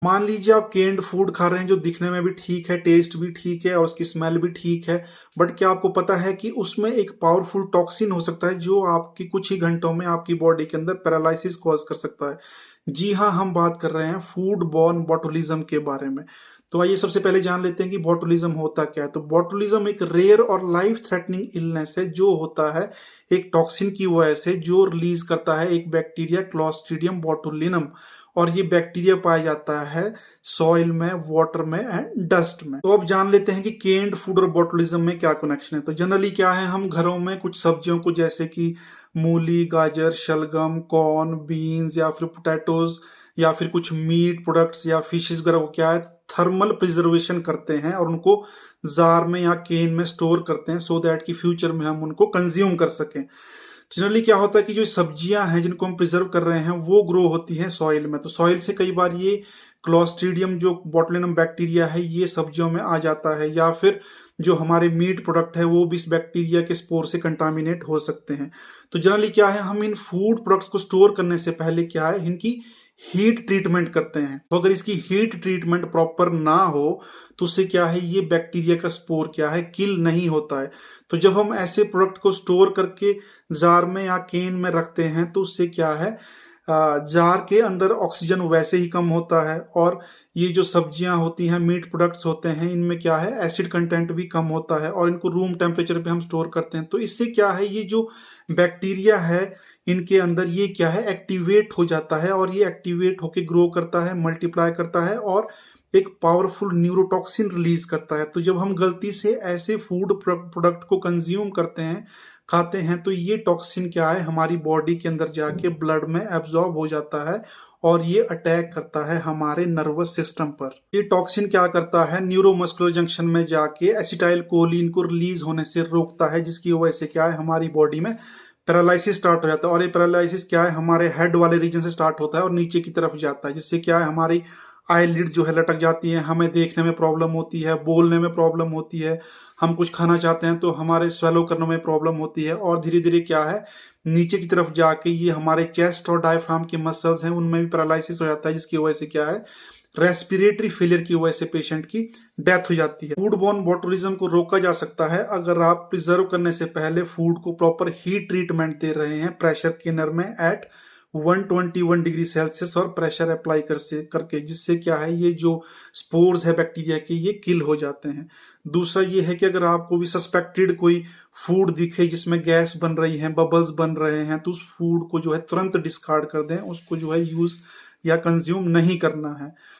मान लीजिए आप केन्ड फूड खा रहे हैं जो दिखने में भी ठीक है, टेस्ट भी ठीक है और उसकी स्मेल भी ठीक है, बट क्या आपको पता है कि उसमें एक पावरफुल टॉक्सिन हो सकता है जो आपकी कुछ ही घंटों में आपकी बॉडी के अंदर पैरालिसिस कॉज कर सकता है। जी हाँ, हम बात कर रहे हैं फूड बॉर्न बॉटुलिज्म के बारे में। तो आइए सबसे पहले जान लेते हैं कि बॉटुलिज्म होता क्या है। तो बॉटुलिज्म एक रेयर और लाइफ थ्रेटनिंग इलनेस है जो होता है एक टॉक्सिन की वजह से, जो रिलीज करता है एक बैक्टीरिया क्लॉस्ट्रीडियम बोटुलिनम। और ये बैक्टीरिया पाया जाता है सॉइल में, वाटर में एंड डस्ट में। तो अब जान लेते हैं कि केन्ड फूड और बॉटुलिज्म में क्या कनेक्शन है। तो जनरली क्या है, हम घरों में कुछ सब्जियों को जैसे कि मूली, गाजर, शलगम, कॉर्न, बीन्स या फिर पोटैटोज या फिर कुछ मीट प्रोडक्ट्स या फिशेस वगैरह को क्या है थर्मल प्रिजर्वेशन करते हैं और उनको जार में या केन में स्टोर करते हैं सो दैट कि फ्यूचर में हम उनको कंज्यूम कर सकें। जनरली क्या होता है कि जो सब्जियां हैं जिनको हम प्रिजर्व कर रहे हैं वो ग्रो होती हैं सॉइल में। तो सॉइल से कई बार ये क्लॉस्ट्रीडियम जो बोटुलिनम बैक्टीरिया है ये सब्जियों में आ जाता है, या फिर जो हमारे मीट प्रोडक्ट है वो भी इस बैक्टीरिया के स्पोर से कंटामिनेट हो सकते हैं। तो जनरली क्या है, हम इन फूड प्रोडक्ट्स को स्टोर करने से पहले क्या है इनकी हीट ट्रीटमेंट करते हैं। तो अगर इसकी हीट ट्रीटमेंट प्रॉपर ना हो तो उससे क्या है ये बैक्टीरिया का स्पोर क्या है किल नहीं होता है। तो जब हम ऐसे प्रोडक्ट को स्टोर करके जार में या केन में रखते हैं तो उससे क्या है जार के अंदर ऑक्सीजन वैसे ही कम होता है, और ये जो सब्जियां होती हैं, मीट प्रोडक्ट्स होते हैं, इनमें क्या है एसिड कंटेंट भी कम होता है, और इनको रूम टेम्परेचर पे हम स्टोर करते हैं। तो इससे क्या है ये जो बैक्टीरिया है इनके अंदर ये क्या है एक्टिवेट हो जाता है, और ये एक्टिवेट होके ग्रो करता है, मल्टीप्लाई करता है और एक पावरफुल न्यूरोटॉक्सिन रिलीज करता है। तो जब हम गलती से ऐसे फूड प्रोडक्ट को कंज्यूम करते हैं, खाते हैं, तो ये टॉक्सिन क्या है हमारी बॉडी के अंदर जाके ब्लड में एब्जॉर्ब हो जाता है और ये अटैक करता है हमारे नर्वस सिस्टम पर। ये टॉक्सिन क्या करता है न्यूरोमस्कुलर जंक्शन में जाके एसिटाइल कोलिन को रिलीज होने से रोकता है, जिसकी वजह से क्या है हमारी बॉडी में पैरालिसिस स्टार्ट हो जाता है। और ये पैरालिसिस क्या है हमारे हेड वाले रीजन से स्टार्ट होता है और नीचे की तरफ जाता है, जिससे क्या है हमारी आई लिड जो है लटक जाती है, हमें देखने में प्रॉब्लम होती है, बोलने में प्रॉब्लम होती है, हम कुछ खाना चाहते हैं तो हमारे स्वेलो करने में प्रॉब्लम होती है, और धीरे धीरे क्या है नीचे की तरफ जाके ये हमारे चेस्ट और डायफ्राम के मसल्स हैं उनमें भी पैरालिसिस हो जाता है, जिसकी वजह से क्या है रेस्पिरेटरी फेलियर की वजह से पेशेंट की डेथ हो जाती है। फूड बॉर्न बोटुलिज्म को रोका जा सकता है अगर आप प्रिजर्व करने से पहले फूड को प्रॉपर हीट ट्रीटमेंट दे रहे हैं प्रेशर केनर में एट 121 डिग्री सेल्सियस और प्रेशर अप्लाई करके, जिससे क्या है ये जो स्पोर्स है बैक्टीरिया के ये किल हो जाते हैं। दूसरा ये है कि अगर आपको भी सस्पेक्टेड कोई फूड दिखे जिसमें गैस बन रही है, बबल्स बन रहे हैं, तो उस फूड को जो है तुरंत डिस्कार्ड कर दें, उसको जो है यूज या कंज्यूम नहीं करना है।